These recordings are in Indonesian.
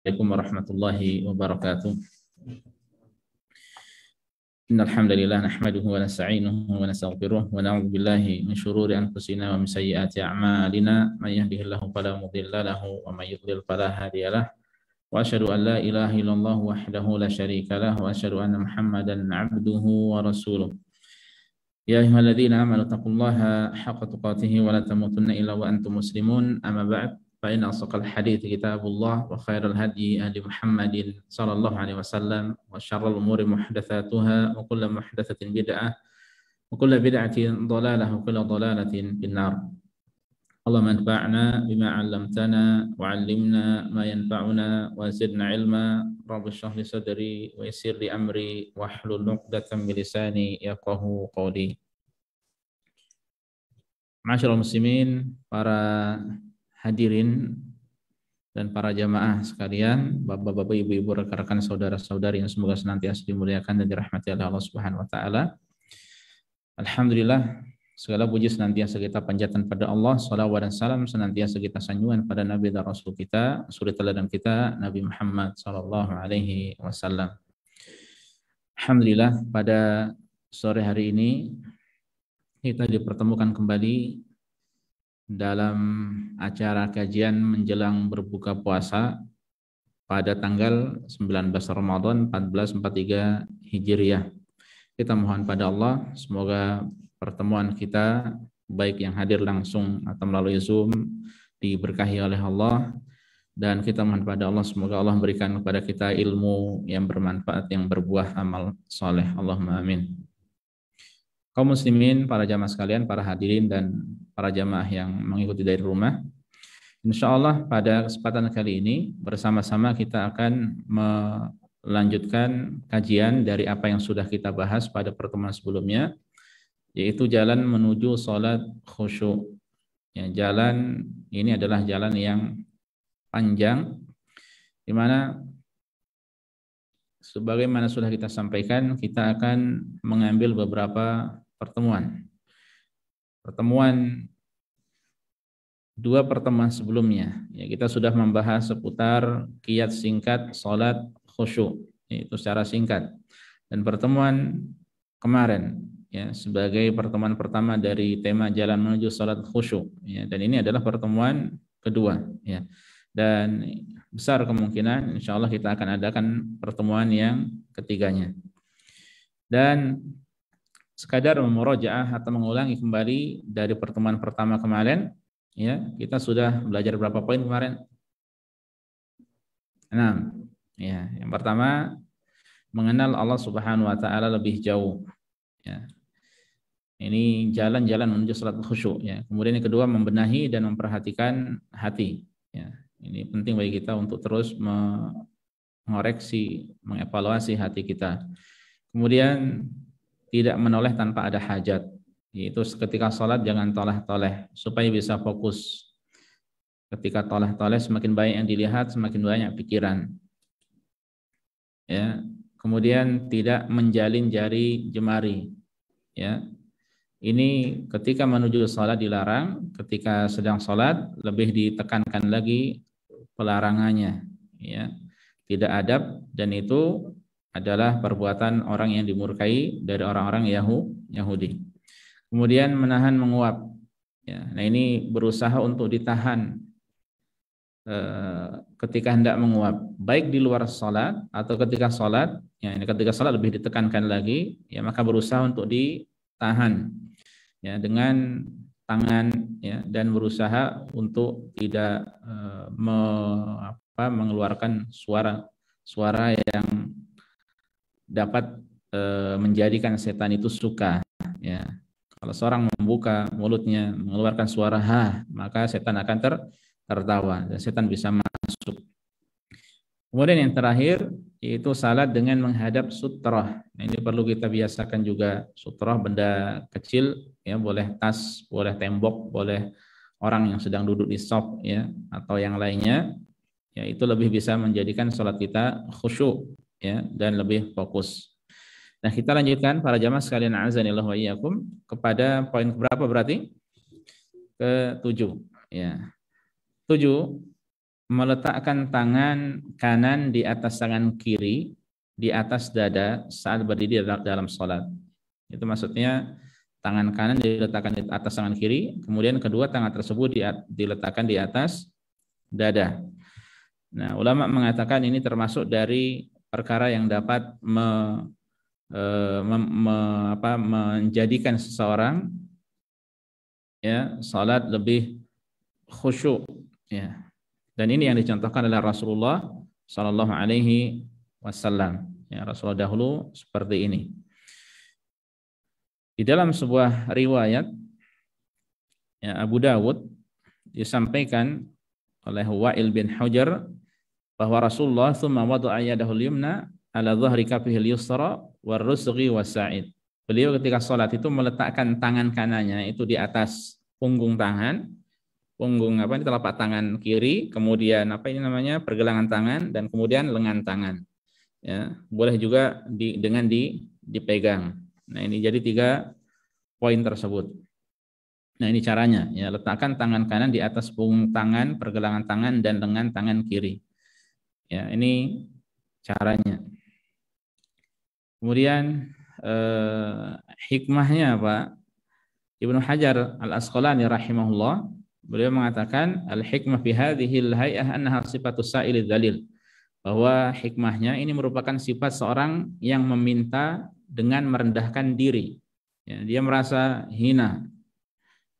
Assalamualaikum warahmatullahi wabarakatuh. Innal hamdalillah nahmaduhu wa nasta'inuhu wa nastaghfiruh wa na'udzu billahi min shururi anfusina wa min sayyiati a'malina may yahdihillahu fala mudilla lahu wa may yudlil fala hadiyalah wa asyhadu an la ilaha illallah wahdahu la syarika lah wa asyhadu anna Muhammadan 'abduhu wa rasuluh. Ya ayyuhalladzina amanu taqullaha haqqa tuqatih wa la tamutunna illa wa antum muslimun. Amma ba'd. فإن أصدق الحديث كتاب الله وخير الهدي هدي محمد صلى الله عليه وسلم وشر الأمور محدثاتها وكل محدثة بدعة وكل بدعة ضلالة وكل ضلالة في النار. اللهم انفعنا بما علمتنا وعلمنا ما ينفعنا وزدنا علما. رب اشرح لي صدري ويسر لي أمري واحلل عقدة من لساني يفقهوا قولي. Ma'asyiral muslimin, para hadirin dan para jamaah sekalian, bapak-bapak, ibu-ibu, rekan-rekan, saudara-saudari yang semoga senantiasa dimuliakan dan dirahmati oleh Allah Subhanahu wa taala. Alhamdulillah, segala puji senantiasa kita panjatkan pada Allah, salawat dan salam senantiasa kita sanjungan pada Nabi dan Rasul kita, suri teladan kita, Nabi Muhammad sallallahu alaihi wasallam. Alhamdulillah, pada sore hari ini kita dipertemukan kembali dalam acara kajian menjelang berbuka puasa pada tanggal 19 Ramadan 1443 Hijriah. Kita mohon pada Allah semoga pertemuan kita baik yang hadir langsung atau melalui Zoom diberkahi oleh Allah, dan kita mohon pada Allah semoga Allah memberikan kepada kita ilmu yang bermanfaat yang berbuah amal soleh. Allahumma amin. Kaum muslimin, para jamaah sekalian, para hadirin dan para jamaah yang mengikuti dari rumah, insya Allah pada kesempatan kali ini bersama-sama kita akan melanjutkan kajian dari apa yang sudah kita bahas pada pertemuan sebelumnya, yaitu jalan menuju sholat khusyuk. Ya, jalan ini adalah jalan yang panjang, di mana sebagaimana sudah kita sampaikan, kita akan mengambil beberapa pertemuan. Dua pertemuan sebelumnya, ya, kita sudah membahas seputar qiyat singkat salat khusyuk, itu secara singkat. Dan pertemuan kemarin, ya, sebagai pertemuan pertama dari tema jalan menuju salat khusyuk, ya, dan ini adalah pertemuan kedua, ya. Dan besar kemungkinan insya Allah kita akan adakan pertemuan yang ketiganya. Dan sekadar memurojaah atau mengulangi kembali dari pertemuan pertama kemarin, ya, kita sudah belajar berapa poin kemarin? 6. Ya, yang pertama mengenal Allah Subhanahu wa taala lebih jauh, ya. Ini jalan-jalan menuju salat khusyuk, ya. Kemudian yang kedua membenahi dan memperhatikan hati, ya. Ini penting bagi kita untuk terus mengoreksi, mengevaluasi hati kita. Kemudian tidak menoleh tanpa ada hajat, yaitu ketika sholat jangan toleh-toleh supaya bisa fokus. Ketika toleh-toleh semakin banyak yang dilihat, semakin banyak pikiran. Ya. Kemudian tidak menjalin jari jemari. Ya. Ini ketika menuju sholat dilarang, ketika sedang sholat lebih ditekankan lagi pelarangannya, ya. Tidak adab, dan itu adalah perbuatan orang yang dimurkai dari orang-orang Yahudi. Kemudian menahan menguap, ya. Nah, ini berusaha untuk ditahan ketika hendak menguap, baik di luar sholat atau ketika sholat, ya. Ini ketika sholat lebih ditekankan lagi, ya, maka berusaha untuk ditahan, ya, dengan tangan, ya, dan berusaha untuk tidak mengeluarkan suara yang dapat menjadikan setan itu suka, ya. Kalau seorang membuka mulutnya mengeluarkan suara ha, maka setan akan tertawa dan setan bisa masuk. Kemudian yang terakhir yaitu salat dengan menghadap sutrah. Nah, ini perlu kita biasakan juga. Sutrah benda kecil, ya, boleh tas, boleh tembok, boleh orang yang sedang duduk di shop, ya, atau yang lainnya, ya, itu lebih bisa menjadikan salat kita khusyuk, ya, dan lebih fokus. Nah, kita lanjutkan para jamaah sekalian, azanillahu wa iyyakum, kepada poin berapa berarti? Ke-7, ya. 7. meletakkan tangan kanan di atas tangan kiri di atas dada saat berdiri dalam sholat. Itu maksudnya tangan kanan diletakkan di atas tangan kiri, kemudian kedua tangan tersebut diletakkan di atas dada. Nah, ulama mengatakan ini termasuk dari perkara yang dapat menjadikan seseorang ya salat lebih khusyuk ya. Dan ini yang dicontohkan oleh Rasulullah Shallallahu Alaihi Wasallam. Ya, Rasulullah dahulu seperti ini. Di dalam sebuah riwayat ya, Abu Dawud disampaikan oleh Wa'il bin Hujr bahwa Rasulullah tsumma wada'a yadahu al-yumna ala dhahri kafihi al-yusra war-rusghi was-sa'id. Beliau ketika sholat itu meletakkan tangan kanannya itu di atas punggung telapak tangan kiri, kemudian pergelangan tangan dan kemudian lengan tangan. Ya, boleh juga dipegang. Nah, ini jadi 3 poin tersebut. Nah, ini caranya ya, letakkan tangan kanan di atas punggung tangan, pergelangan tangan dan lengan tangan kiri. Ya, ini caranya. Kemudian hikmahnya apa? Ibnu Hajar Al-Asqalani rahimahullah, beliau mengatakan al-hikmah fi hadhil hay'ah annaha sifatus sa'ilid dzalil. Bahwa hikmahnya ini merupakan sifat seorang yang meminta dengan merendahkan diri. Ya, dia merasa hina.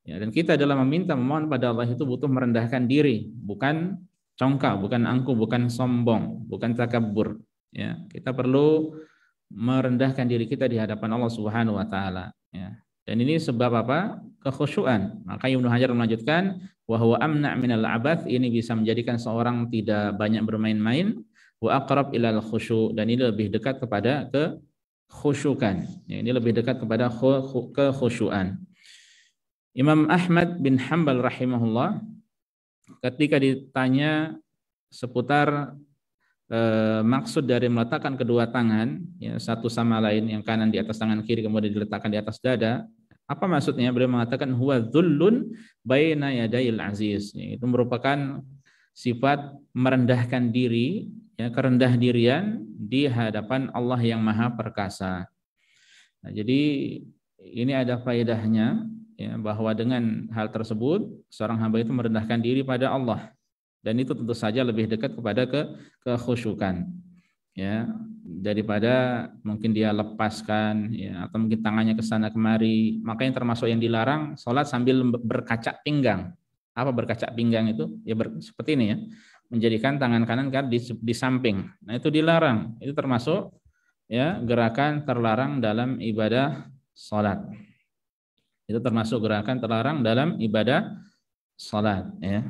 Ya, dan kita dalam memohon pada Allah itu butuh merendahkan diri, bukan congkak, bukan angkuh, bukan sombong, bukan takabur. Ya, kita perlu merendahkan diri kita di hadapan Allah Subhanahu wa taala, ya. Dan ini sebab apa? Kekhusyuan. Maka Ibnu Hajar melanjutkan wa huwa amna' minal abath, ini bisa menjadikan seorang tidak banyak bermain-main, wa aqrab ilal khusyu', dan ini lebih dekat kepada kekhusyukan. Ya, ini lebih dekat kepada kekhusyuan. Imam Ahmad bin Hanbal rahimahullah ketika ditanya seputar maksud dari meletakkan kedua tangan ya, satu sama lain, yang kanan di atas tangan kiri kemudian diletakkan di atas dada, apa maksudnya? Beliau mengatakan huwa dhullun baina yadayil aziz, ya, itu merupakan sifat merendahkan diri, ya, kerendah dirian di hadapan Allah yang Maha Perkasa. Nah, jadi ini ada faedahnya ya, bahwa dengan hal tersebut seorang hamba itu merendahkan diri pada Allah. Dan itu tentu saja lebih dekat kepada kekhusyukan, ya, daripada mungkin dia lepaskan, ya, atau mungkin tangannya ke sana kemari. Makanya termasuk yang dilarang sholat sambil berkacak pinggang. Apa berkacak pinggang itu? Ya seperti ini ya, menjadikan tangan kanan di samping. Nah, itu dilarang. Itu termasuk ya gerakan terlarang dalam ibadah sholat. Itu termasuk gerakan terlarang dalam ibadah sholat, ya.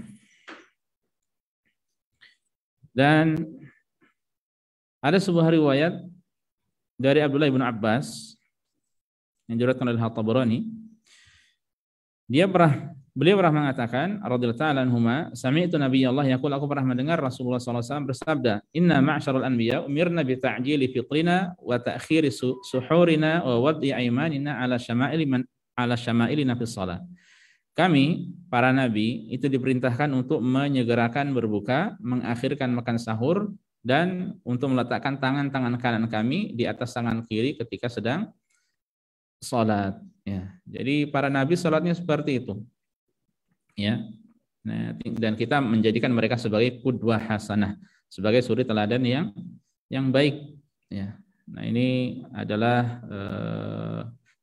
Dan ada sebuah riwayat dari Abdullah bin Abbas yang diriwayatkan oleh At-Tabarani. Beliau pernah mengatakan radhiyallahu ta'ala anhuma, sami'tu nabiyallah yaqul, aku pernah mendengar Rasulullah sallallahu alaihi wasallam bersabda, inna ma'syarul anbiya umirna bi ta'jili fitrina wa ta'khiri suhurina wa wad'i aymanina ala syama'ilina fis shalah. Kami, para nabi, itu diperintahkan untuk menyegerakan berbuka, mengakhirkan makan sahur, dan untuk meletakkan tangan-tangan kanan kami di atas tangan kiri ketika sedang sholat. Ya. Jadi para nabi sholatnya seperti itu. Ya. Nah, dan kita menjadikan mereka sebagai qudwah hasanah, sebagai suri teladan yang baik. Ya. Nah, ini adalah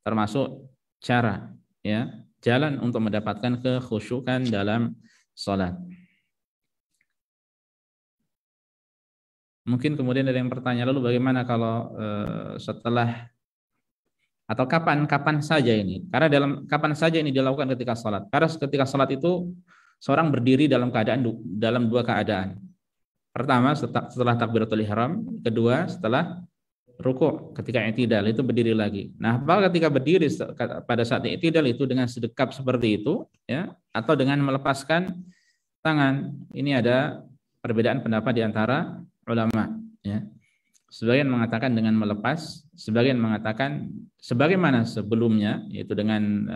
termasuk cara, ya, jalan untuk mendapatkan kekhusyukan dalam sholat. Mungkin kemudian ada yang bertanya, lalu bagaimana kalau setelah atau kapan saja ini? Karena kapan saja ini dilakukan ketika sholat? Karena ketika sholat itu seorang berdiri dalam dua keadaan. Pertama setelah takbiratul ihram, kedua setelah rukuk, ketika i'tidal itu berdiri lagi. Nah, apakah ketika berdiri pada saat i'tidal itu dengan sedekap seperti itu, ya, atau dengan melepaskan tangan? Ini ada perbedaan pendapat di antara ulama, ya. Sebagian mengatakan dengan melepas, sebagian mengatakan sebagaimana sebelumnya, yaitu dengan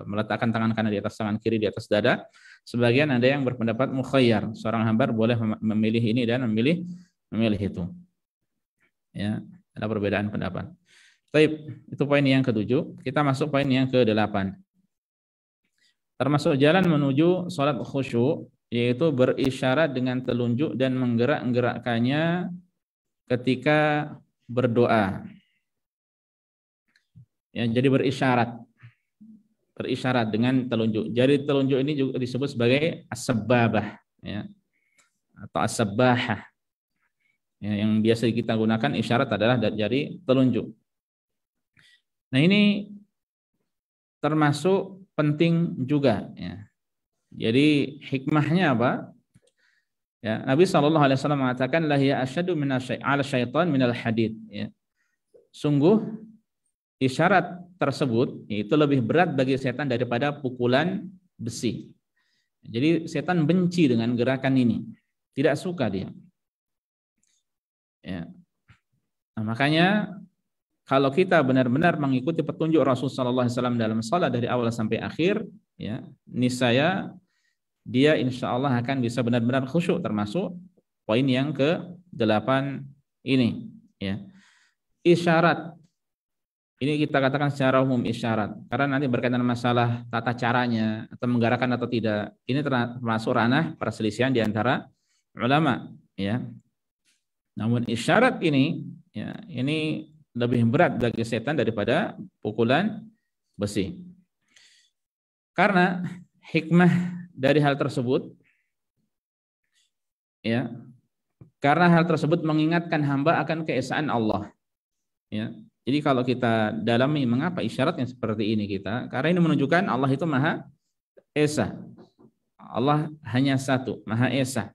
meletakkan tangan kanan di atas tangan kiri di atas dada, Sebagian ada yang berpendapat mukhayyar, seorang hamba boleh memilih ini dan memilih itu. Ya, ada perbedaan pendapat. Baik, itu poin yang ketujuh. Kita masuk poin yang ke-8. Termasuk jalan menuju salat khusyuk, yaitu berisyarat dengan telunjuk dan menggerak-gerakkannya ketika berdoa. Ya, jadi berisyarat dengan telunjuk. Jadi telunjuk ini juga disebut sebagai as-sabbabah, ya, atau as-sabbahah. Ya, yang biasa kita gunakan isyarat adalah jari telunjuk. Nah, ini termasuk penting juga, ya. Jadi hikmahnya apa? Ya, Nabi SAW mengatakan la hiya asyadu ala syaitan minal hadid, ya. Sungguh isyarat tersebut itu lebih berat bagi setan daripada pukulan besi. Jadi setan benci dengan gerakan ini, tidak suka dia. Ya. Nah, makanya kalau kita benar-benar mengikuti petunjuk Rasulullah SAW dalam salat dari awal sampai akhir, ya, niscaya dia insya Allah akan bisa benar-benar khusyuk, termasuk poin yang ke-8 ini. Ya. Isyarat. Ini kita katakan secara umum isyarat, karena nanti berkaitan masalah tata caranya atau menggerakkan atau tidak. Ini termasuk ranah perselisihan di antara ulama. Ya. Namun isyarat ini, ya, ini lebih berat bagi setan daripada pukulan besi. Karena hikmah dari hal tersebut, ya, karena hal tersebut mengingatkan hamba akan keesaan Allah. Ya. Jadi kalau kita dalami mengapa isyaratnya seperti ini kita, karena ini menunjukkan Allah itu Maha Esa. Allah hanya satu, Maha Esa.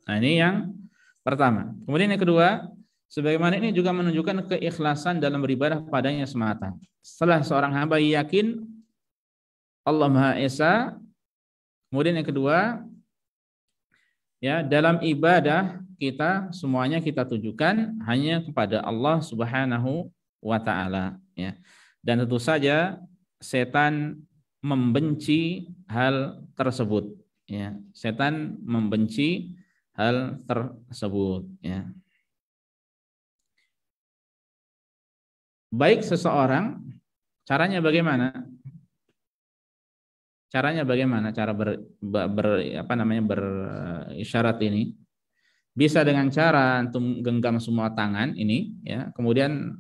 Nah, ini yang pertama. Kemudian yang kedua, sebagaimana ini juga menunjukkan keikhlasan dalam beribadah padanya semata. Setelah seorang hamba yakin Allah Maha Esa, kemudian yang kedua, ya, dalam ibadah kita semuanya kita tujukan hanya kepada Allah Subhanahu wa taala, ya. Dan tentu saja setan membenci hal tersebut, ya. Setan membenci hal tersebut, ya. Baik seseorang, caranya bagaimana? Caranya bagaimana? Cara berisyarat ini bisa dengan cara antum genggam semua tangan ini, ya. Kemudian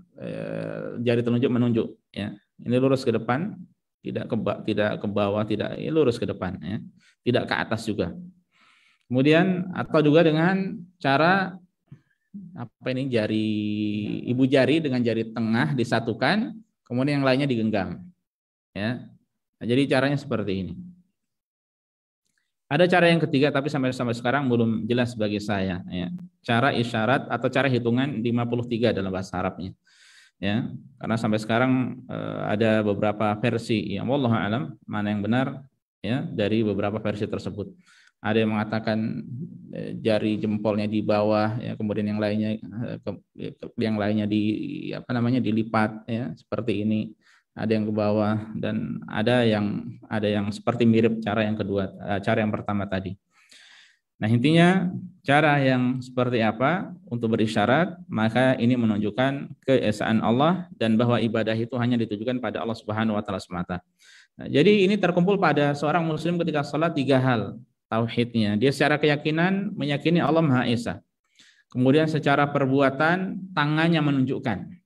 jari telunjuk menunjuk, ya. Ini lurus ke depan, tidak ke bawah, tidak, lurus ke depan, ya. Tidak ke atas juga. Kemudian atau juga dengan cara ibu jari dengan jari tengah disatukan, kemudian yang lainnya digenggam, ya. Nah, jadi caranya seperti ini. Ada cara yang ketiga, tapi sampai sekarang belum jelas bagi saya, ya. Cara isyarat atau cara hitungan 53 dalam bahasa Arabnya, ya. Karena sampai sekarang ada beberapa versi, ya, wallahu alam mana yang benar, ya, dari beberapa versi tersebut. Ada yang mengatakan jari jempolnya di bawah, ya, kemudian yang lainnya dilipat, ya, seperti ini. Ada yang ke bawah dan ada yang seperti mirip cara yang kedua, cara yang pertama tadi. Nah, intinya cara yang seperti apa untuk berisyarat, maka ini menunjukkan keesaan Allah dan bahwa ibadah itu hanya ditujukan pada Allah Subhanahu wa taala semata. Nah, jadi ini terkumpul pada seorang muslim ketika salat 3 hal tauhidnya. Dia secara keyakinan meyakini Allah Maha Esa. Kemudian secara perbuatan tangannya menunjukkan.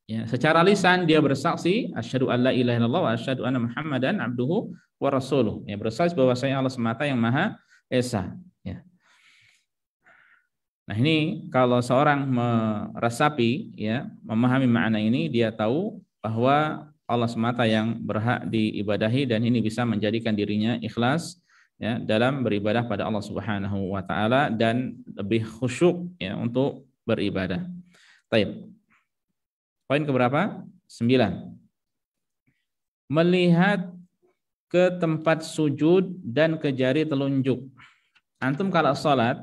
Ya, secara lisan dia bersaksi asyhadu alla ilaha illallah wa asyhadu anna Muhammadan abduhu wa rasuluh. Ya, bersaksi bahwasanya Allah semata yang Maha Esa, ya. Nah, ini kalau seorang meresapi, ya, memahami makna ini, dia tahu bahwa Allah semata yang berhak diibadahi dan ini bisa menjadikan dirinya ikhlas, ya, dalam beribadah pada Allah Subhanahu wa taala dan lebih khusyuk, ya, untuk beribadah. Baik. Poin keberapa? 9. Melihat ke tempat sujud dan ke jari telunjuk. Antum kalau sholat,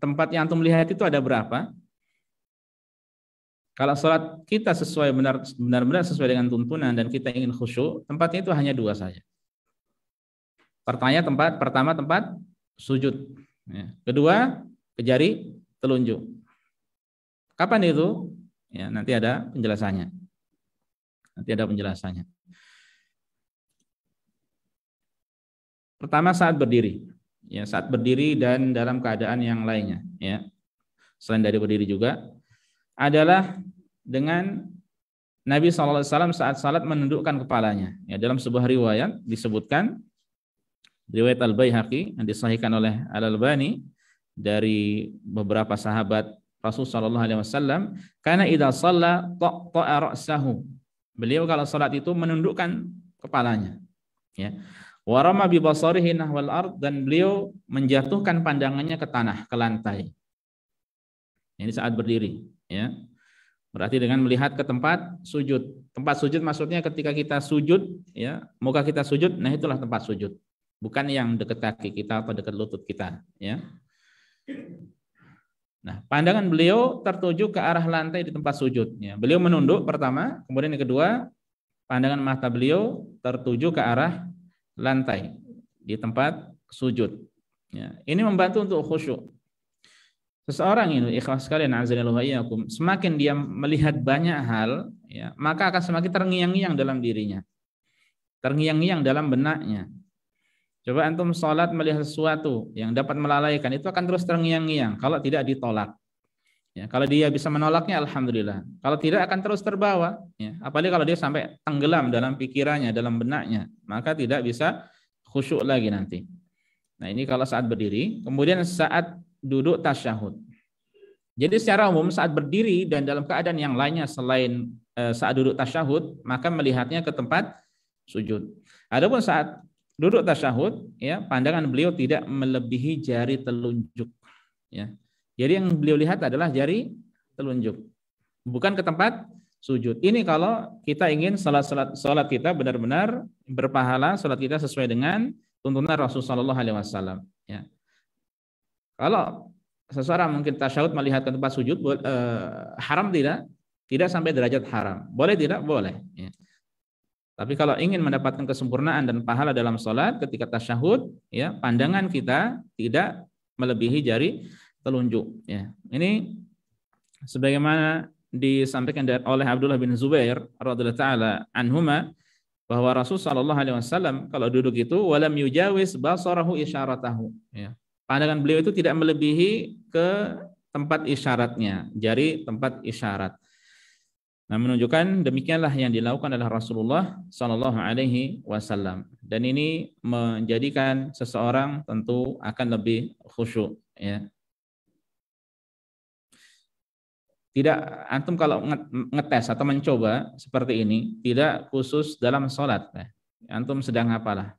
tempat yang antum lihat itu ada berapa? Kalau sholat kita sesuai benar-benar sesuai dengan tuntunan dan kita ingin khusyuk, tempatnya itu hanya 2 saja. Pertama tempat sujud. Ya. Kedua, ke jari telunjuk. Kapan itu? Ya, nanti ada penjelasannya. Pertama saat berdiri. Ya, saat berdiri dan dalam keadaan yang lainnya. Ya. Selain dari berdiri juga adalah dengan Nabi SAW saat salat menundukkan kepalanya. Ya, dalam sebuah riwayat disebutkan, riwayat Al-Baihaqi yang disahihkan oleh Al-Albani dari beberapa sahabat Rasulullah SAW, karena idza shalla ta'a ra'sahu. Beliau kalau salat itu menundukkan kepalanya. Ya. Wa rama bi basarihi nahwal ard, dan beliau menjatuhkan pandangannya ke tanah, ke lantai. Ini saat berdiri, ya. Berarti dengan melihat ke tempat sujud. Tempat sujud maksudnya ketika kita sujud, ya, muka kita sujud, nah itulah tempat sujud. Bukan yang dekat kaki kita atau dekat lutut kita, ya. Nah, pandangan beliau tertuju ke arah lantai di tempat sujud, ya. Beliau menunduk pertama, kemudian yang kedua, pandangan mata beliau tertuju ke arah lantai di tempat sujud. Ya. Ini membantu untuk khusyuk. Seseorang ini, ikhlas sekalian, azanillahu iyyakum, semakin dia melihat banyak hal, ya, maka akan semakin terngiang-ngiang dalam dirinya, terngiang-ngiang dalam benaknya. Coba antum sholat melihat sesuatu yang dapat melalaikan, itu akan terus terngiang-ngiang kalau tidak ditolak. Ya, kalau dia bisa menolaknya, alhamdulillah. Kalau tidak, akan terus terbawa. Ya, apalagi kalau dia sampai tenggelam dalam pikirannya, dalam benaknya, maka tidak bisa khusyuk lagi nanti. Nah, ini kalau saat berdiri. Kemudian saat duduk tasyahud. Jadi secara umum saat berdiri dan dalam keadaan yang lainnya selain saat duduk tasyahud, maka melihatnya ke tempat sujud. Adapun saat duduk tasyahud, ya, pandangan beliau tidak melebihi jari telunjuk. Ya. Jadi yang beliau lihat adalah jari telunjuk, bukan ke tempat sujud. Ini kalau kita ingin salat kita benar-benar berpahala, salat kita sesuai dengan tuntunan Rasulullah SAW. Ya. Kalau seseorang mungkin tasyahud melihat ke tempat sujud, haram tidak? Tidak sampai derajat haram. Boleh tidak? Boleh. Ya. Tapi kalau ingin mendapatkan kesempurnaan dan pahala dalam sholat ketika tasyahud, ya, pandangan kita tidak melebihi jari telunjuk. Ya. Ini sebagaimana disampaikan oleh Abdullah bin Zubair radhiyallahu taala anhuma, bahwa Rasul sallallahu alaihi wasallam kalau duduk itu walam yujawiz basarahu isyaratahu. Ya. Pandangan beliau itu tidak melebihi ke tempat isyaratnya, jari tempat isyarat. Nah, menunjukkan demikianlah yang dilakukan oleh Rasulullah Sallallahu Alaihi Wasallam, dan ini menjadikan seseorang tentu akan lebih khusyuk. Ya. Tidak, antum kalau ngetes atau mencoba seperti ini, tidak khusus dalam sholat. Antum sedang apalah,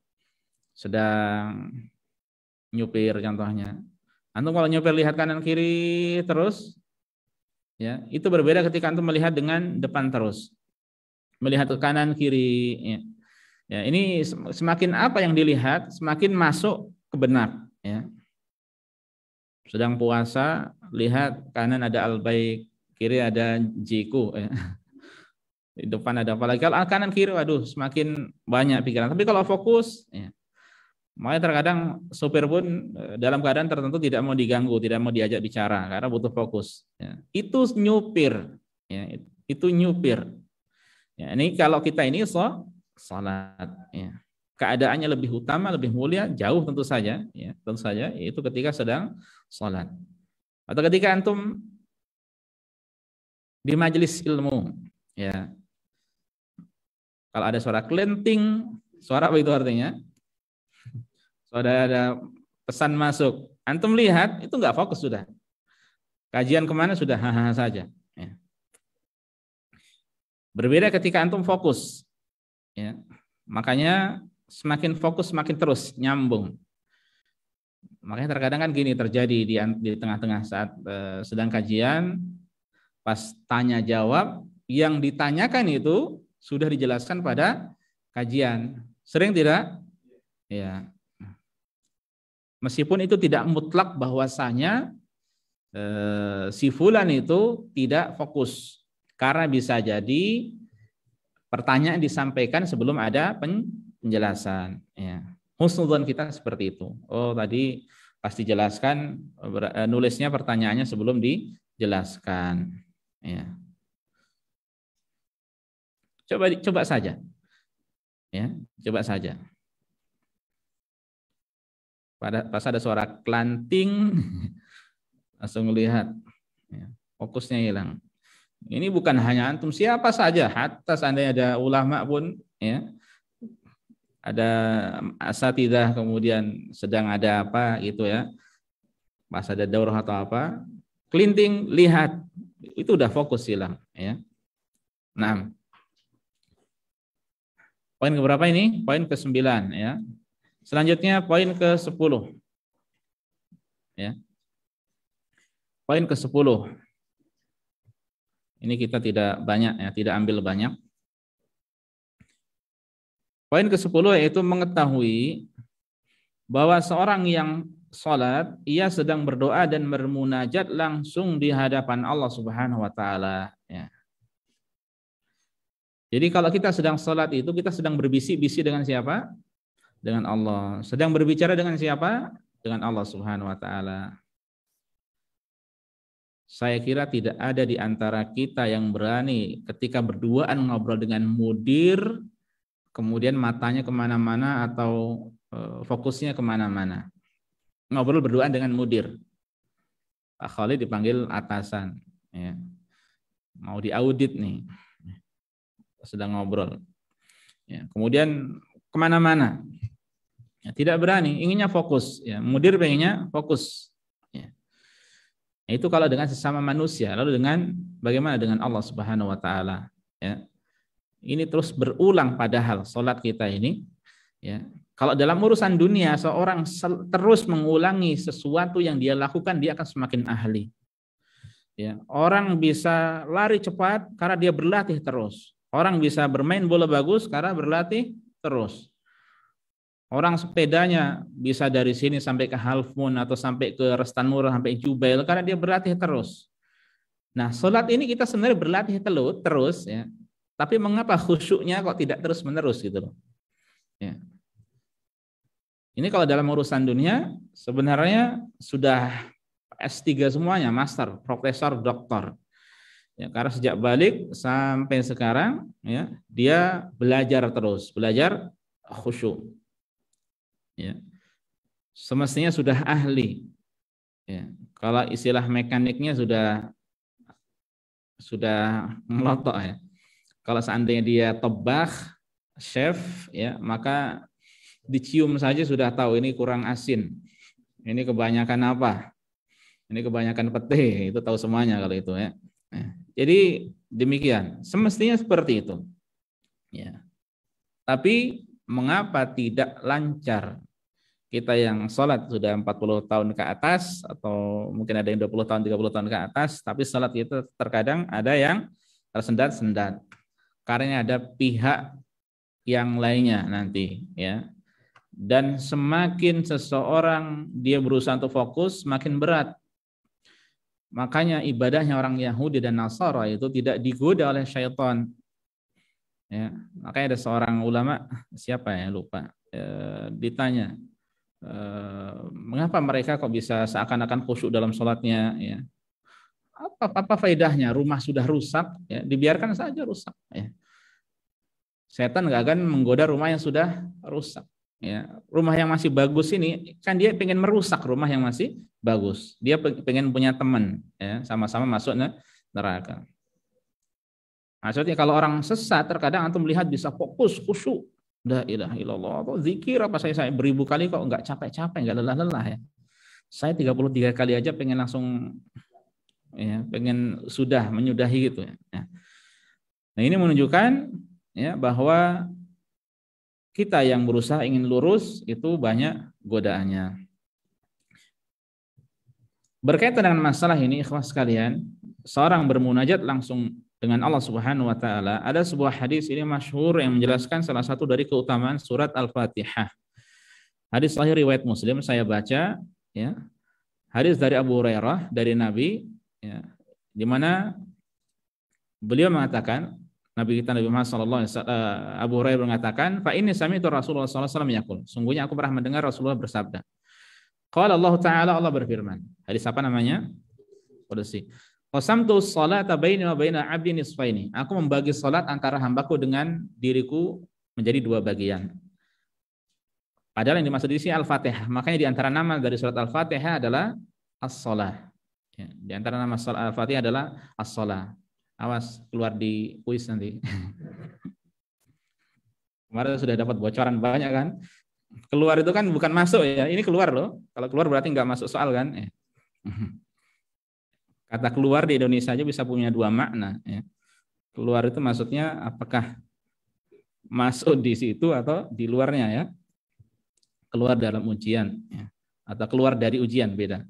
sedang nyupir contohnya. Antum kalau nyupir lihat kanan kiri terus, ya, itu berbeda ketika antum melihat dengan depan terus, melihat ke kanan kiri. Ya. Ya, ini semakin apa yang dilihat semakin masuk ke benak. Ya. Sedang puasa, lihat kanan ada al-baik, kiri ada jiku. Ya. Di depan ada apa lagi? Kalau kanan kiri, waduh, semakin banyak pikiran. Tapi kalau fokus, ya. Makanya terkadang supir pun dalam keadaan tertentu tidak mau diganggu, tidak mau diajak bicara karena butuh fokus. Ya. Itu nyupir, ya. Itu nyupir. Ya, ini kalau kita ini salat, ya. Keadaannya lebih utama, lebih mulia, jauh tentu saja, ya. Tentu saja itu ketika sedang salat. Atau ketika antum di majelis ilmu, ya. Kalau ada suara kelenting, suara apa itu artinya? Sudah ada pesan masuk, antum lihat itu nggak fokus sudah. Kajian kemana sudah hahaha saja. Ya. Berbeda ketika antum fokus, ya. Makanya semakin fokus semakin terus nyambung. Makanya terkadang kan gini terjadi di tengah-tengah saat sedang kajian, pas tanya jawab yang ditanyakan itu sudah dijelaskan pada kajian. Sering tidak? Ya. Meskipun itu tidak mutlak bahwasanya si fulan itu tidak fokus, karena bisa jadi pertanyaan disampaikan sebelum ada penjelasan. Ya. Husnudzon kita seperti itu. Oh, tadi pasti jelaskan, nulisnya pertanyaannya sebelum dijelaskan. Ya. Coba saja. Ya, coba saja. Pas ada suara klanting, langsung lihat. Ya, fokusnya hilang. Ini bukan hanya antum, siapa saja, hatta seandainya ada ulama pun, ya, ada asatidzah kemudian sedang ada apa gitu ya, pas ada daurah atau apa, kelinting lihat, itu udah fokus hilang, ya. Nah, poin keberapa ini? Poin ke-9, ya. Selanjutnya poin ke-10, ya. Poin ke-10. Ini kita tidak banyak, ya, tidak ambil banyak. Poin ke-10 yaitu mengetahui bahwa seorang yang sholat, ia sedang berdoa dan bermunajat langsung di hadapan Allah Subhanahu wa taala, ya. Jadi kalau kita sedang sholat itu kita sedang berbisik-bisik dengan siapa? Dengan Allah. Sedang berbicara dengan siapa? Dengan Allah Subhanahu wa taala. Saya kira tidak ada di antara kita yang berani ketika berduaan ngobrol dengan mudir, kemudian matanya kemana-mana atau fokusnya kemana-mana. Ngobrol berduaan dengan mudir. Pak Khalid dipanggil atasan. Ya. Mau diaudit nih. Sedang ngobrol. Ya. Kemudian kemana-mana. Ya, tidak berani, inginnya fokus. Ya. Mudir pengennya fokus. Ya. Itu kalau dengan sesama manusia, lalu dengan bagaimana dengan Allah Subhanahu wa taala, ya. Ini terus berulang padahal salat kita ini, ya. Kalau dalam urusan dunia seorang terus mengulangi sesuatu yang dia lakukan, dia akan semakin ahli. Ya, orang bisa lari cepat karena dia berlatih terus. Orang bisa bermain bola bagus karena berlatih terus. Orang sepedanya bisa dari sini sampai ke Half Moon atau sampai ke Restan Nur, sampai Jubail karena dia berlatih terus. Nah, sholat ini kita sebenarnya berlatih terus, ya. Tapi mengapa khusyuknya kok tidak terus-menerus gitu loh. Ya. Ini kalau dalam urusan dunia sebenarnya sudah S3 semuanya, master, profesor, doktor. Ya, karena sejak balik sampai sekarang, ya, dia belajar terus, belajar khusyuk. Ya. Semestinya sudah ahli. Ya. Kalau istilah mekaniknya sudah melotok, ya. Kalau seandainya dia tebak, chef, ya, maka dicium saja sudah tahu ini kurang asin. Ini kebanyakan apa? Ini kebanyakan pete, itu tahu semuanya kalau itu, ya. Jadi demikian, semestinya seperti itu. Ya. Tapi mengapa tidak lancar? Kita yang sholat sudah 40 tahun ke atas, atau mungkin ada yang 20 tahun, 30 tahun ke atas, tapi sholat itu terkadang ada yang tersendat-sendat. Karena ada pihak yang lainnya nanti, ya. Dan semakin seseorang dia berusaha untuk fokus, makin berat. Makanya ibadahnya orang Yahudi dan Nasara itu tidak digoda oleh syaitan. Ya, makanya ada seorang ulama, siapa ya lupa, ditanya, mengapa mereka kok bisa seakan-akan khusyuk dalam sholatnya, ya. Apa faedahnya? Rumah sudah rusak, ya, dibiarkan saja rusak, ya. Setan nggak akan menggoda rumah yang sudah rusak, ya. Rumah yang masih bagus ini kan dia pengen merusak rumah yang masih bagus. Dia pengen punya teman, ya, sama-sama masuk neraka. Maksudnya kalau orang sesat terkadang antum melihat bisa fokus khusyuk, la ilaha illallah, atau zikir apa saya beribu kali kok nggak capek-capek, nggak lelah-lelah, ya. Saya 33 kali aja pengen langsung, ya, pengen sudah menyudahi gitu, ya. Nah, ini menunjukkan, ya, bahwa kita yang berusaha ingin lurus itu banyak godaannya. Berkaitan dengan masalah ini, ikhwas sekalian, seorang bermunajat langsung dengan Allah Subhanahu wa taala, ada sebuah hadis ini masyhur yang menjelaskan salah satu dari keutamaan surat Al-Fatihah. Hadis sahih riwayat Muslim, saya baca, ya. Hadis dari Abu Hurairah dari Nabi, ya, di mana beliau mengatakan, Nabi kita Nabi Muhammad sallallahu alaihi wasallam, Abu Hurairah mengatakan, "Fa inni sami'tu Rasulullah sallallahu alaihi wasallam yaqul." Sungguhnya aku pernah mendengar Rasulullah bersabda. Qala Allah Ta'ala, Allah berfirman. Hadis apa namanya? Qudsi. Qasamtu sholata baini wa baina 'abdi nisfaini. Aku membagi salat antara hambaku dengan diriku menjadi dua bagian. Padahal yang dimaksud di sini Al-Fatihah. Makanya di antara nama dari surat Al-Fatihah adalah As-Shalah. Ya, di antara nama Al-Fatihah adalah As-Shalah. Awas keluar di kuis nanti. Kemarin sudah dapat bocoran banyak kan. Keluar itu kan bukan masuk ya. Ini keluar loh. Kalau keluar berarti nggak masuk soal kan. Kata keluar di Indonesia aja bisa punya dua makna. Ya. Keluar itu maksudnya apakah masuk di situ atau di luarnya ya. Keluar dalam ujian. Ya. Atau keluar dari ujian, beda.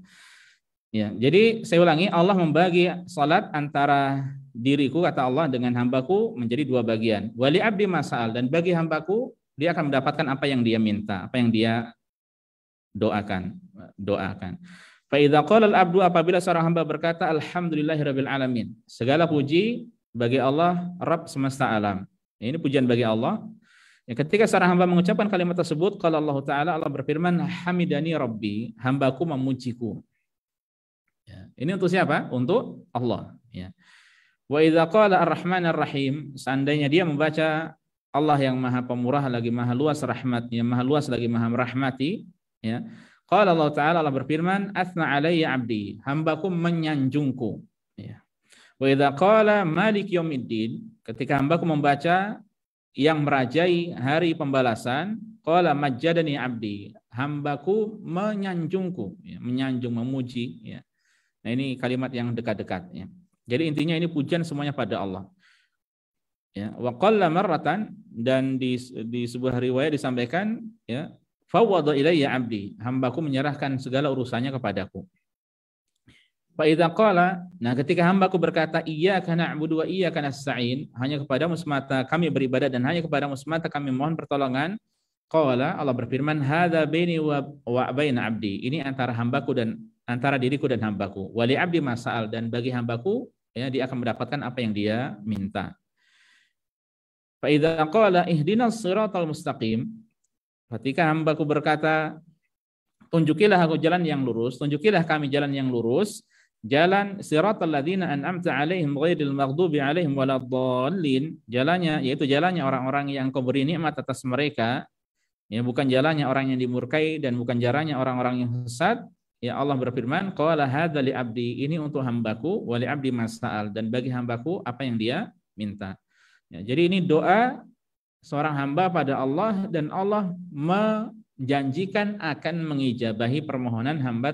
Ya, jadi saya ulangi, Allah membagi salat antara diriku, kata Allah, dengan hambaku menjadi dua bagian. Wali abdi masal, dan bagi hambaku dia akan mendapatkan apa yang dia minta, apa yang dia doakan. Fa idza qala al-abdu, apabila seorang hamba berkata alhamdulillahirabbil alamin, segala puji bagi Allah Rabb semesta alam. Ini pujian bagi Allah. Ya, ketika seorang hamba mengucapkan kalimat tersebut, qala Allah Ta'ala, Allah berfirman, hamidani rabbi, hambaku memujiku. Ya, ini untuk siapa? Untuk Allah. Ya. Wa idza qala ar-rahman ar-rahim, seandainya dia membaca Allah yang maha pemurah lagi maha luas rahmatnya, maha luas lagi maha merahmati, ya. Qala Allah Ta'ala, Allah berfirman, athna alayya abdi, hambaku menyanjungku. Ya. Wa idza qala malik yaumiddin, ketika hambaku membaca yang merajai hari pembalasan, qala majjadani abdi, hambaku menyanjungku, ya, menyanjung, memuji, ya. Nah, ini kalimat yang dekat-dekat, ya. Jadi intinya ini pujian semuanya pada Allah. Ya, wa qalla marratan, dan di sebuah riwayat disampaikan, ya, fawwada ilayya abdi, hambaku menyerahkan segala urusannya kepadaku. Fa idza qala, nah ketika hambaku berkata iyyaka na'budu wa iyyaka nasta'in, hanya kepadamu semata kami beribadah dan hanya kepadamu semata kami mohon pertolongan, qala, Allah berfirman, hadza baini wa baina abdi, ini antara hambaku dan antara diriku dan hambaku. Wali abdi masal, dan bagi hambaku, ya, dia akan mendapatkan apa yang dia minta. Fa idza qala ihdinas siratal mustaqim, ketika hambaku berkata tunjukilah aku jalan yang lurus, tunjukilah kami jalan yang lurus, jalan siratal ladzina an'amta alaihim ghairil maghdubi alaihim waladdallin, jalannya yaitu jalannya orang-orang yang Kau beri nikmat atas mereka, ya, bukan jalannya orang yang dimurkai dan bukan jalannya orang-orang yang sesat. Ya, Allah berfirman, qala hadza li abdi, ini untuk hambaku, wa li abdi mas'al, dan bagi hambaku apa yang dia minta. Ya, jadi ini doa seorang hamba pada Allah, dan Allah menjanjikan akan mengijabahi permohonan hamba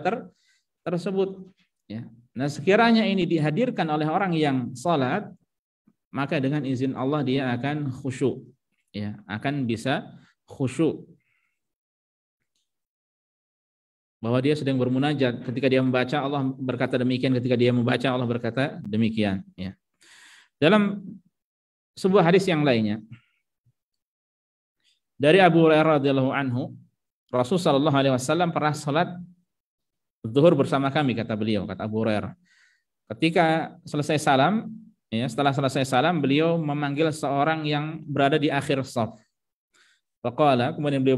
tersebut. Ya. Nah, sekiranya ini dihadirkan oleh orang yang salat, maka dengan izin Allah dia akan khusyuk, ya, akan bisa khusyuk. Bahwa dia sedang bermunajat, ketika dia membaca Allah berkata demikian, ketika dia membaca Allah berkata demikian, ya. Dalam sebuah hadis yang lainnya dari Abu Hurairah radhiyallahu anhu, Rasul sallallahu alaihi wasallam pernah salat zuhur bersama kami, kata beliau, kata Abu Hurairah. Ketika selesai salam, ya, setelah selesai salam, beliau memanggil seorang yang berada di akhir shaf. Faqala, kemudian beliau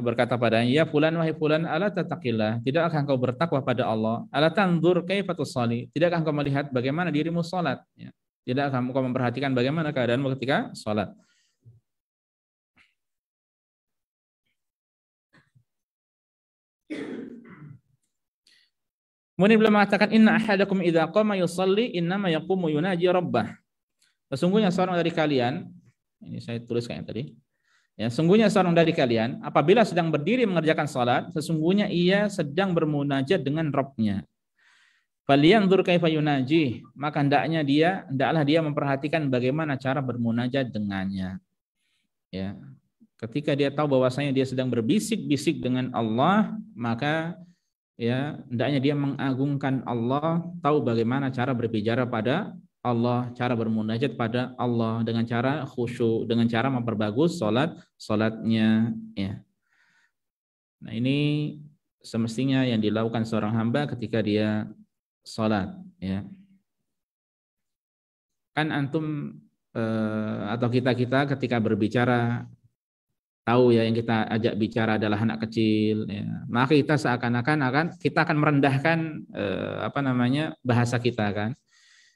berkata padanya, ya fulan, wahai fulan, ala tattaqillah, tidakkah engkau bertakwa pada Allah? Ala tanzur kaifa tusalli, tidakkah engkau melihat bagaimana dirimu salat? Ya. Tidakkah engkau memperhatikan bagaimana keadaanmu ketika salat? Kemudian beliau mengatakan, inna ahadakum idza qama yusalli innama yaqumu yunaji rabbah. Sesungguhnya seorang dari kalian, ini saya tulis kayak tadi. Ya, sungguhnya seorang dari kalian apabila sedang berdiri mengerjakan salat, sesungguhnya ia sedang bermunajat dengan Rabb-nya. Falyanzur kaifa yunaji, maka hendaklah dia memperhatikan bagaimana cara bermunajat dengannya. Ya. Ketika dia tahu bahwasanya dia sedang berbisik-bisik dengan Allah, maka ya hendaknya dia mengagungkan Allah, tahu bagaimana cara berbicara pada Allah, cara bermunajat pada Allah dengan cara khusyuk, dengan cara memperbagus salatnya, ya. Nah, ini semestinya yang dilakukan seorang hamba ketika dia salat, ya. Kan antum atau kita ketika berbicara tahu ya yang kita ajak bicara adalah anak kecil, ya, maka kita seakan-akan kita akan merendahkan bahasa kita kan.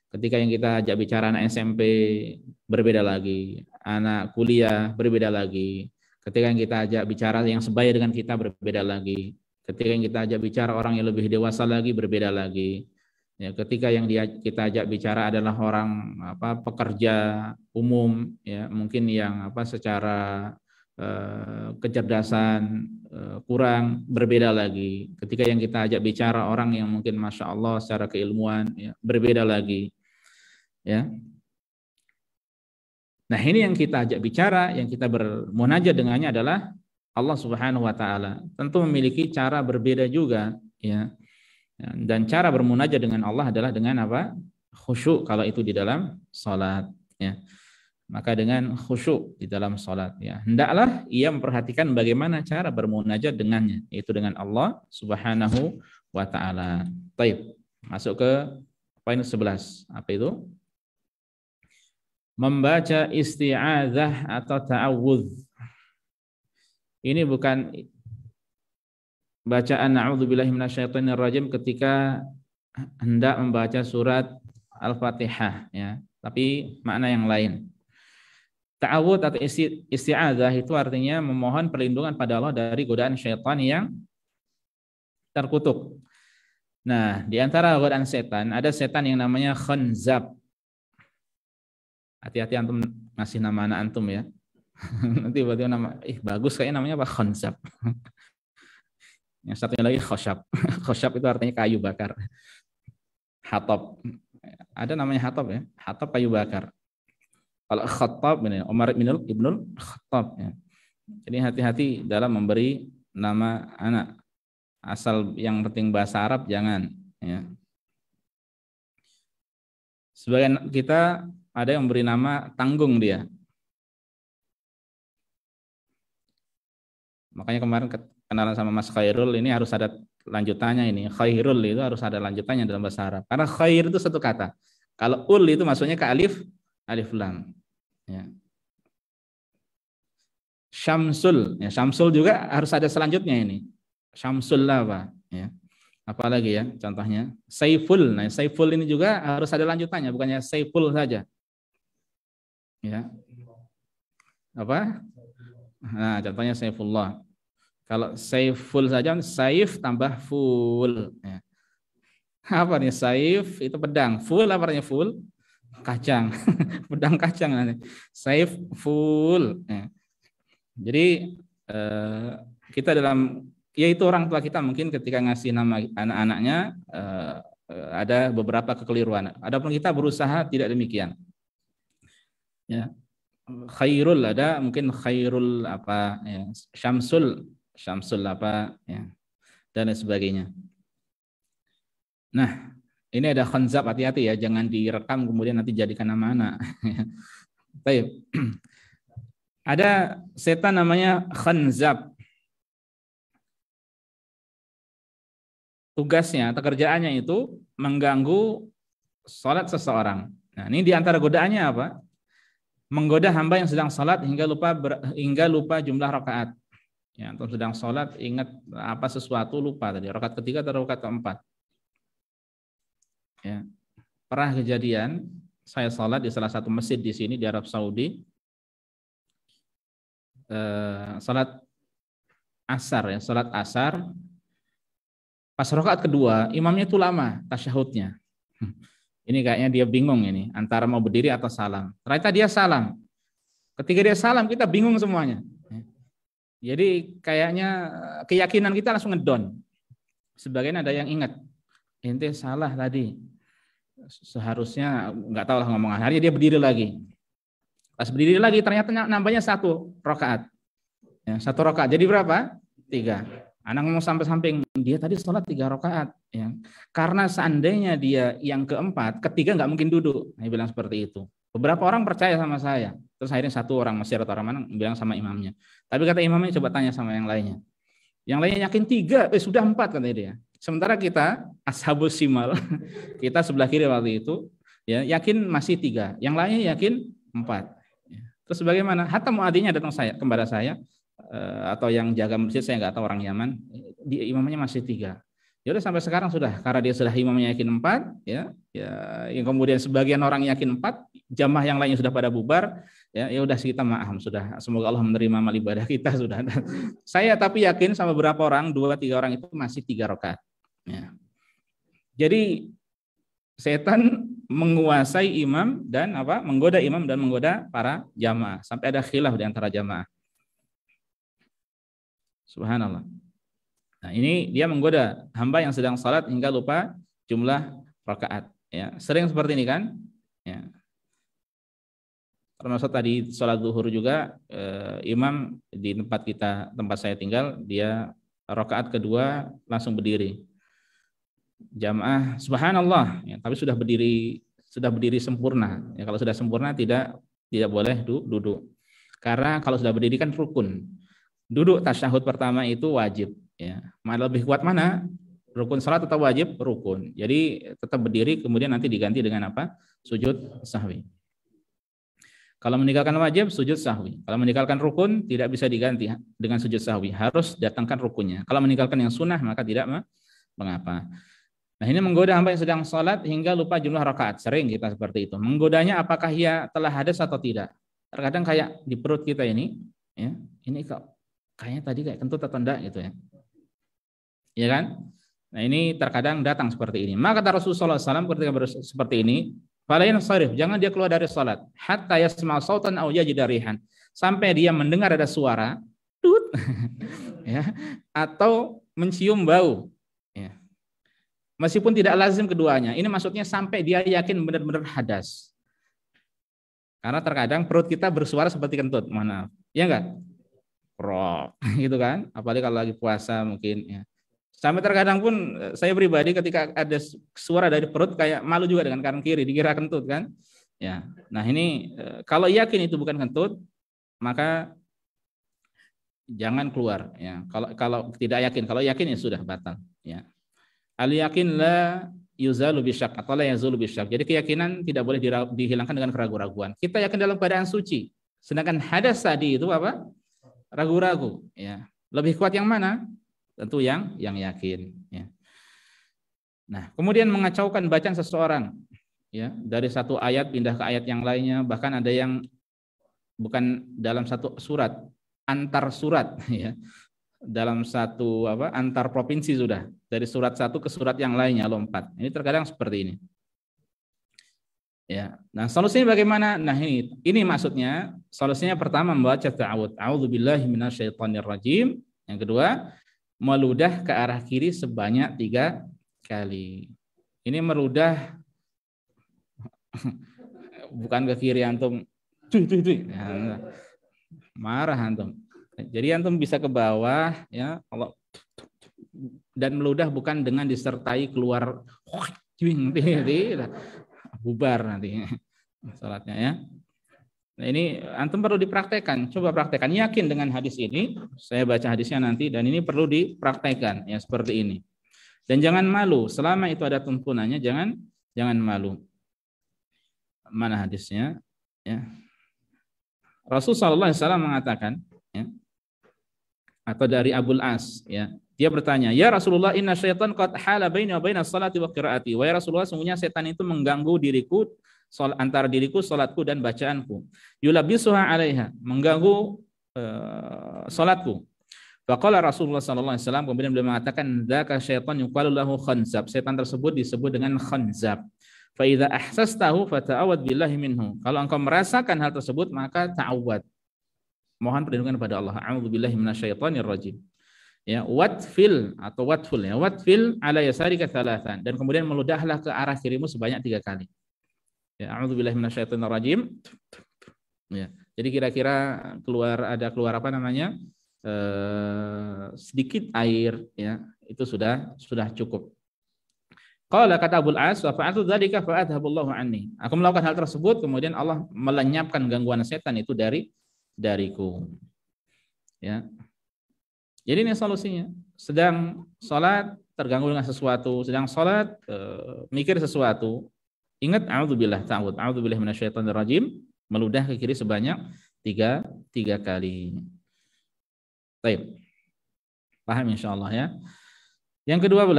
Ketika yang kita ajak bicara anak SMP berbeda lagi, anak kuliah berbeda lagi. Ketika yang kita ajak bicara yang sebaya dengan kita berbeda lagi. Ketika yang kita ajak bicara orang yang lebih dewasa lagi berbeda lagi. Ya, ketika yang kita ajak bicara adalah orang pekerja umum, ya mungkin yang secara kecerdasan kurang berbeda lagi. Ketika yang kita ajak bicara orang yang mungkin masya Allah secara keilmuan ya, berbeda lagi. Ya. Nah ini yang kita ajak bicara, yang kita bermunajat dengannya adalah Allah Subhanahu Wa Taala. Tentu memiliki cara berbeda juga, ya. Dan cara bermunajat dengan Allah adalah dengan apa? Khusyuk kalau itu di dalam salat, ya. Maka dengan khusyuk di dalam salat, ya. Hendaklah ia memperhatikan bagaimana cara bermunajat dengannya, yaitu dengan Allah Subhanahu Wa Taala. Baik, masuk ke poin 11. Apa itu? Membaca isti'adzah atau ta'awudz. Ini bukan bacaan na'udzubillahi minasyaitonirrajim ketika hendak membaca surat Al-Fatihah, ya, tapi makna yang lain. Ta'awudz atau isti'adzah itu artinya memohon perlindungan pada Allah dari godaan syaitan yang terkutuk. Nah, di antara godaan setan ada setan yang namanya khanzab. Hati-hati antum ngasih nama anak antum ya. Nanti tiba-tiba nama, bagus kayaknya namanya apa? Khanzab. Yang satunya lagi khosyab. Khosyab itu artinya kayu bakar. Hatab. Ada namanya hatab ya. Hatab kayu bakar. Kalau Khattab ini Umar ibnul Khattab ya. Jadi hati-hati dalam memberi nama anak. Asal yang penting bahasa Arab jangan ya. Sebagian kita ada yang beri nama tanggung dia. Makanya kemarin kenalan sama Mas Khairul ini harus ada lanjutannya ini. Khairul itu harus ada lanjutannya dalam bahasa Arab. Karena khair itu satu kata. Kalau ul itu maksudnya ke alif lam. Ya. Syamsul, ya, Syamsul juga harus ada selanjutnya ini. Syamsul apa? Ya. Apalagi ya contohnya Saiful. Nah, Saiful ini juga harus ada lanjutannya, bukannya Saiful saja. Ya. Apa? Nah, contohnya Saifullah. Kalau Saiful saja Saif tambah ful. Ya. Apa nih Saif itu pedang. Ful apa artinya ful? Kacang. Pedang kacang nanti. Saif ful. Ya. Jadi kita dalam yaitu orang tua kita mungkin ketika ngasih nama anak-anaknya ada beberapa kekeliruan. Adapun kita berusaha tidak demikian. Ya. Khairul ada mungkin khairul apa ya, syamsul apa ya, dan lain sebagainya. Nah, ini ada khanzab, hati-hati ya, jangan direkam kemudian nanti jadikan nama anak. Baik. Ada setan namanya khanzab. Tugasnya atau kerjaannya itu mengganggu salat seseorang. Nah, ini diantara godaannya apa? Menggoda hamba yang sedang salat hingga lupa jumlah rakaat. Ya, atau sedang salat ingat apa sesuatu lupa tadi, rakaat ketiga atau rakaat keempat. Ya. Pernah kejadian saya salat di salah satu masjid di sini di Arab Saudi. Salat asar ya, salat asar. Pas rakaat kedua, imamnya itu lama tasyahudnya. Ini kayaknya dia bingung ini antara mau berdiri atau salam. Ternyata dia salam. Ketika dia salam kita bingung semuanya. Jadi kayaknya keyakinan kita langsung ngedon. Sebagian ada yang ingat, ente salah tadi. Seharusnya nggak tahu lah ngomong. Akhirnya dia berdiri lagi. Pas berdiri lagi ternyata nambahnya 1 rakaat. Ya, 1 rakaat. Jadi berapa? 3. Anak ngomong sampai samping, dia tadi sholat 3 rakaat. Ya. Karena seandainya dia yang keempat, ketiga nggak mungkin duduk. Dia bilang seperti itu. Beberapa orang percaya sama saya. Terus akhirnya 1 orang, masih ada orang mana bilang sama imamnya. Tapi kata imamnya coba tanya sama yang lainnya. Yang lainnya yakin 3, sudah 4 kata dia. Sementara kita, ashabus simal, kita sebelah kiri waktu itu, ya yakin masih 3. Yang lainnya yakin 4. Terus bagaimana? Hatta muadzinnya datang kepada saya, atau yang jaga masjid, saya nggak tahu, orang Yaman, imamnya masih 3. Ya udah sampai sekarang sudah, karena dia sudah imamnya yakin 4, ya yang kemudian sebagian orang yakin 4, jamaah yang lainnya sudah pada bubar, ya udah kita maaf sudah, semoga Allah menerima amal ibadah kita sudah. Saya tapi yakin sama beberapa orang, 2-3 orang itu masih 3 rakaat. Ya. Jadi setan menguasai imam dan menggoda imam dan menggoda para jamaah sampai ada khilaf di antara jamaah. Subhanallah. Nah, ini dia menggoda hamba yang sedang salat hingga lupa jumlah rakaat. Ya, sering seperti ini kan? Ya. Termasuk tadi salat zuhur juga, imam di tempat saya tinggal, dia rakaat kedua langsung berdiri. Jamaah subhanallah, ya, tapi sudah berdiri sempurna. Ya, kalau sudah sempurna tidak boleh duduk. Karena kalau sudah berdiri kan rukun. Duduk tasyahud pertama itu wajib, ya. Mana lebih kuat mana? Rukun salat atau wajib? Rukun. Jadi tetap berdiri, kemudian nanti diganti dengan sujud sahwi. Kalau meninggalkan wajib, sujud sahwi. Kalau meninggalkan rukun, tidak bisa diganti dengan sujud sahwi. Harus datangkan rukunnya. Kalau meninggalkan yang sunnah, maka tidak mengapa. Nah, ini menggoda hamba yang sedang sholat hingga lupa jumlah rakaat. Sering kita seperti itu. Menggodanya apakah ia telah hadas atau tidak. Terkadang kayak di perut kita ini, ya, ini kayaknya tadi kayak kentut atau enggak gitu ya. Iya kan? Nah, ini terkadang datang seperti ini. Maka kata Rasulullah SAW ketika seperti ini, falayan sarif, jangan dia keluar dari sholat. Hatta yasma' sautan aw yajida rihan. Sampai dia mendengar ada suara, tut, ya, atau mencium bau. Ya. Meskipun tidak lazim keduanya. Ini maksudnya sampai dia yakin benar-benar hadas. Karena terkadang perut kita bersuara seperti kentut. Mana? Ya enggak? Krok, gitu kan? Apalagi kalau lagi puasa mungkin. Ya. Sampai terkadang pun saya pribadi ketika ada suara dari perut kayak malu juga dengan kanan kiri. Dikira kentut kan? Ya. Nah ini kalau yakin itu bukan kentut, maka jangan keluar. Ya. Kalau tidak yakin, kalau yakin ya sudah batal. Ya. Al-yakin la yuzalu bisyak atau la yazulu bisyak. Jadi keyakinan tidak boleh dihilangkan dengan keraguan-raguan. Kita yakin dalam keadaan suci. Sedangkan hadas tadi itu apa? Ragu-ragu. Ya. Lebih kuat yang mana? Tentu yang yakin. Ya. Nah, kemudian mengacaukan bacaan seseorang. Ya, dari satu ayat pindah ke ayat yang lainnya. Bahkan ada yang bukan dalam satu surat, antar surat. Ya. Dalam satu antar provinsi sudah, dari surat satu ke surat yang lainnya lompat. Ini terkadang seperti ini. Ya. Nah, solusinya bagaimana? Nah, ini maksudnya solusinya pertama membaca ta'awudz. A'udzubillahi minasyaitonirrajim. Yang kedua, meludah ke arah kiri sebanyak 3 kali. Ini meludah bukan ke kiri antum. Nah, marah antum. Jadi antum bisa ke bawah, ya, kalau dan meludah bukan dengan disertai keluar bubar nanti salatnya ya. Nah, ini antum perlu dipraktekkan, coba praktekkan, yakin dengan hadis ini. Saya baca hadisnya nanti dan ini perlu dipraktekkan ya seperti ini. Dan jangan malu, selama itu ada tuntunannya jangan malu. Mana hadisnya? Ya. Rasulullah SAW mengatakan, ya, atau dari Abul As, ya. Dia bertanya, "Ya Rasulullah, inna syaitan qad hala baini wa baina salati wa qiraati." Wahai Rasulullah, sungguhnya setan itu mengganggu diriku, antara diriku, salatku dan bacaanku. Yulabisuha 'alaiha, mengganggu salatku. Faqala Rasulullah sallallahu alaihi wasallam, kemudian beliau mengatakan, "Dzaka syaitan yuqalu lahu khanzab." Setan tersebut disebut dengan khanzab. Fa idza ahsastahu fata'awad billahi minhu. Kalau engkau merasakan hal tersebut, maka ta'awad. Mohon perlindungan kepada Allah. A'udzubillahi minasyaitonirrajim. Ya, watfil atau watful ya. Watfil ala yasarika thalathan, dan kemudian meludahlah ke arah kirimu sebanyak 3 kali. Ya, a'udzubillahi minasyaitonirrajim. Ya. Jadi kira-kira keluar apa namanya? Sedikit air ya. Itu sudah cukup. Qala kata Abul As, wa fa'altu dzalika fa adhaballahu anni. Aku melakukan hal tersebut, kemudian Allah melenyapkan gangguan setan itu dariku. Ya. Jadi ini solusinya. Sedang sholat terganggu dengan sesuatu, sedang sholat mikir sesuatu, ingat a'udzubillah ta'awudz, a'udzubillahi minasyaitonirrajim, Meludah ke kiri sebanyak tiga kali. Baik. Paham insyaallah ya. Yang ke-12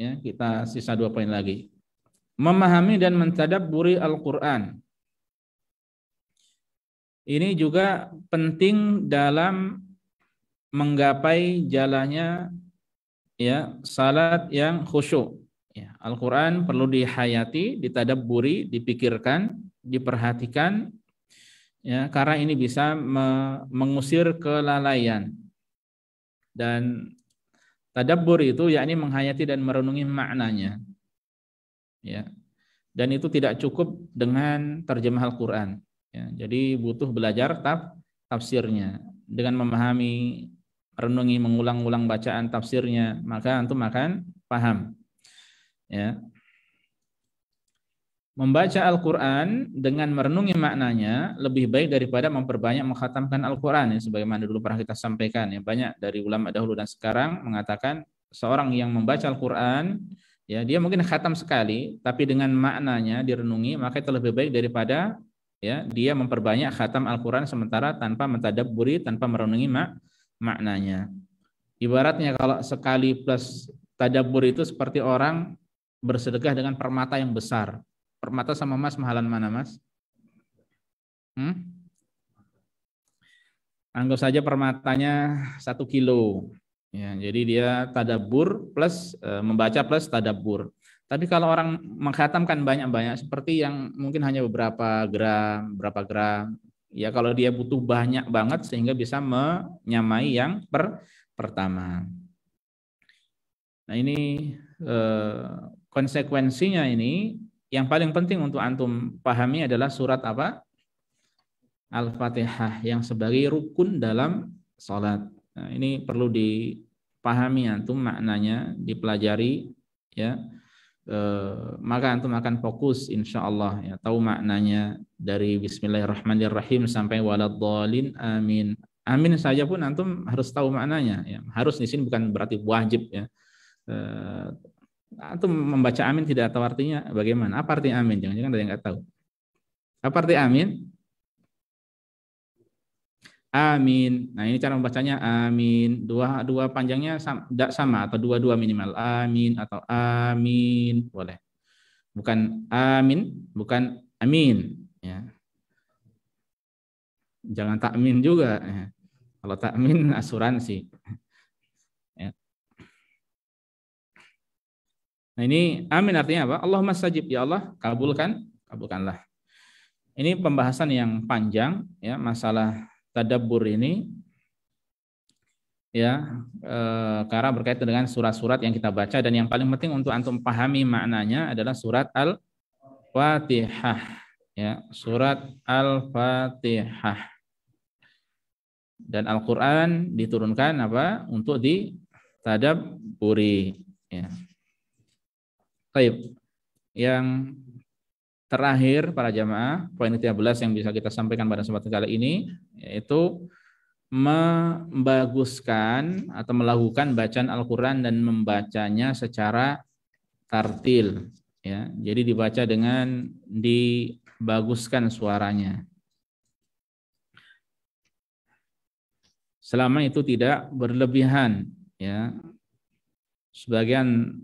ya, kita sisa 2 poin lagi. Memahami dan mentadabburi Al-Qur'an. Ini juga penting dalam menggapai jalannya ya salat yang khusyuk. Ya, Al-Qur'an perlu dihayati, ditadabburi, dipikirkan, diperhatikan ya, karena ini bisa mengusir kelalaian. Dan tadabbur itu yakni menghayati dan merenungi maknanya. Ya. Dan itu tidak cukup dengan terjemah Al-Qur'an. Ya, jadi butuh belajar tafsirnya. Dengan memahami, renungi, mengulang-ulang bacaan tafsirnya, maka antum akan paham. Ya. Membaca Al-Qur'an dengan merenungi maknanya lebih baik daripada memperbanyak mengkhatamkan Al-Qur'an ya, sebagaimana dulu pernah kita sampaikan ya. Banyak dari ulama dahulu dan sekarang mengatakan seorang yang membaca Al-Qur'an ya, dia mungkin khatam sekali, tapi dengan maknanya direnungi, maka itu lebih baik daripada ya dia memperbanyak khatam Al-Qur'an sementara tanpa mentadabburi, tanpa merenungi maknanya. Ibaratnya kalau sekali plus tadabbur itu seperti orang bersedekah dengan permata yang besar. Permata sama emas mahalan mana, Mas? Anggap saja permatanya 1 kilo. Ya, jadi dia tadabbur plus membaca plus tadabbur. Tapi kalau orang mengkhatamkan banyak-banyak seperti yang mungkin hanya berapa gram, ya kalau dia butuh banyak banget sehingga bisa menyamai yang pertama. Nah ini konsekuensinya ini yang paling penting untuk antum pahami adalah surat apa? Al-Fatihah yang sebagai rukun dalam salat. Nah, ini perlu dipahami antum maknanya, dipelajari ya. Maka antum akan fokus insyaallah ya, tahu maknanya dari bismillahirrahmanirrahim sampai waladhdallin amin. Amin saja pun antum harus tahu maknanya ya. Harus di sini bukan berarti wajib ya. Antum membaca amin tidak tahu artinya bagaimana? Apa arti amin? Jangan-jangan ada yang nggak tahu. Apa arti amin? Amin. Nah ini cara membacanya amin. Dua panjangnya sama atau dua minimal. Amin atau amin boleh. Bukan amin, bukan amin. Ya. Jangan takmin juga. Ya. Kalau takmin asuransi. Ya. Nah ini amin artinya apa? Allahumma stajib, ya Allah kabulkanlah. Ini pembahasan yang panjang ya masalah tadabbur ini ya karena berkaitan dengan surat-surat yang kita baca, dan yang paling penting untuk antum pahami maknanya adalah surat Al-Fatihah ya, surat Al-Fatihah. Dan Al-Qur'an diturunkan apa? Untuk ditadabburi ya. Baik. Yang terakhir para jamaah, poin 13 yang bisa kita sampaikan pada kesempatan kali ini yaitu membaguskan atau melakukan bacaan Al-Qur'an dan membacanya secara tartil ya. Jadi dibaca dengan dibaguskan suaranya. Selama itu tidak berlebihan ya. Sebagian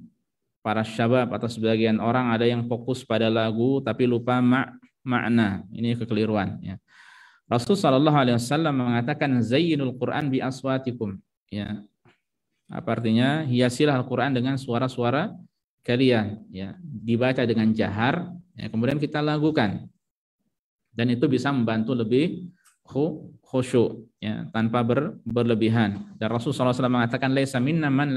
para syabab atau sebagian orang ada yang fokus pada lagu tapi lupa makna. Ini kekeliruan ya. Rasul sallallahu alaihi wasallam mengatakan zayyinul Qur'an bi aswatikum ya. Apa artinya? Hiasilah Al-Qur'an dengan suara-suara kalian ya. Dibaca dengan jahar ya, kemudian kita lakukan. Dan itu bisa membantu lebih khusyuk ya, tanpa berlebihan. Dan Rasulullah SAW mengatakan laisa minna man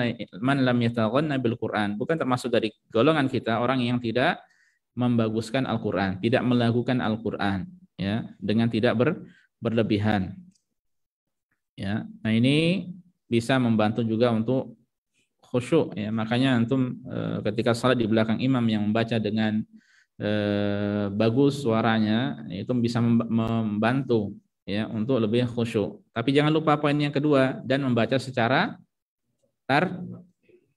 lam yataghanna bil Qur'an, bukan termasuk dari golongan kita orang yang tidak membaguskan Al-Qur'an, tidak melakukan Al-Qur'an ya, dengan tidak berlebihan. Ya. Nah, ini bisa membantu juga untuk khusyuk ya. Makanya antum ketika salat di belakang imam yang membaca dengan bagus suaranya, itu bisa membantu ya untuk lebih khusyuk. Tapi jangan lupa poin yang kedua, dan membaca secara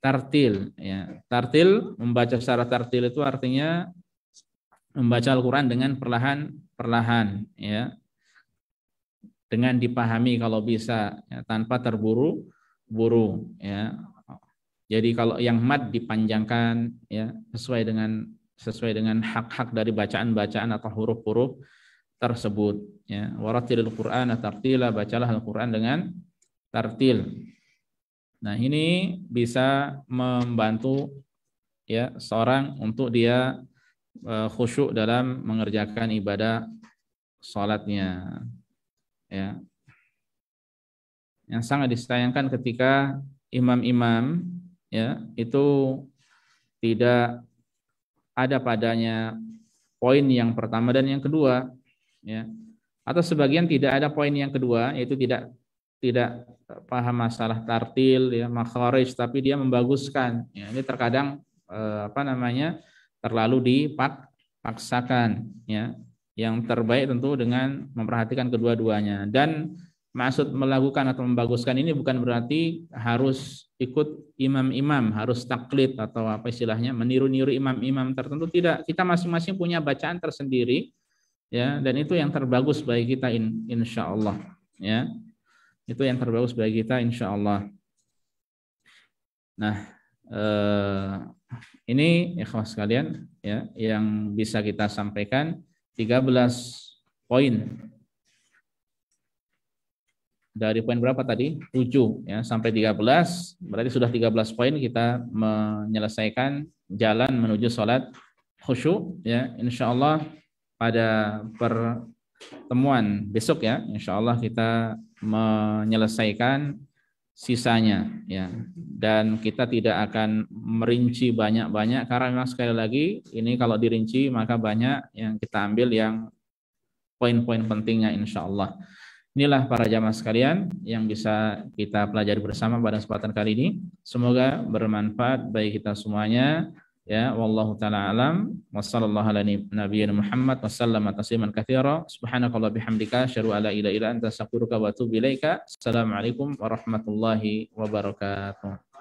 tartil ya. Tartil, membaca secara tartil itu artinya membaca Al-Quran dengan perlahan-perlahan, ya, dengan dipahami kalau bisa, ya, tanpa terburu-buru, ya. Jadi kalau yang mad dipanjangkan, ya, sesuai dengan hak-hak dari bacaan-bacaan atau huruf-huruf tersebut, ya. Warattilil Qur'ana tartila, bacalah Al-Qur'an dengan tartil. Nah, ini bisa membantu, ya, seorang untuk dia khusyuk dalam mengerjakan ibadah salatnya, ya. Yang sangat disayangkan ketika imam-imam, ya, itu tidak ada padanya poin yang pertama dan yang kedua, ya, atau sebagian tidak ada poin yang kedua, yaitu tidak paham masalah tartil, ya, makharij, tapi dia membaguskan, ya. Ini terkadang terlalu dipaksakan, ya. Yang terbaik tentu dengan memperhatikan kedua-duanya. Dan maksud melakukan atau membaguskan ini bukan berarti harus ikut imam-imam, harus taklid atau apa istilahnya, meniru-niru imam-imam tertentu, tidak. Kita masing-masing punya bacaan tersendiri, ya, dan itu yang terbagus bagi kita insya Allah, ya. Itu yang terbagus bagi kita insya Allah. Nah, ini ikhwas sekalian, ya, yang bisa kita sampaikan, 13 poin. Dari poin berapa tadi? 7, ya, sampai 13, berarti sudah 13 poin kita menyelesaikan jalan menuju sholat khusyuk, ya. Insya Allah pada pertemuan besok, ya, insya Allah kita menyelesaikan sisanya, ya, dan kita tidak akan merinci banyak-banyak karena memang sekali lagi ini kalau dirinci maka banyak yang kita ambil yang poin-poin pentingnya insya Allah. Inilah para jamaah sekalian yang bisa kita pelajari bersama pada kesempatan kali ini. Semoga bermanfaat bagi kita semuanya. Ya, wallahu taala alam. Wassallallahu ala nabiyyina Muhammad wasallama tasliman katsira. Subhanakallah bihamdika asyhadu an la ilaha illa anta astaghfiruka wa atubu ilaika. Assalamualaikum warahmatullahi wabarakatuh.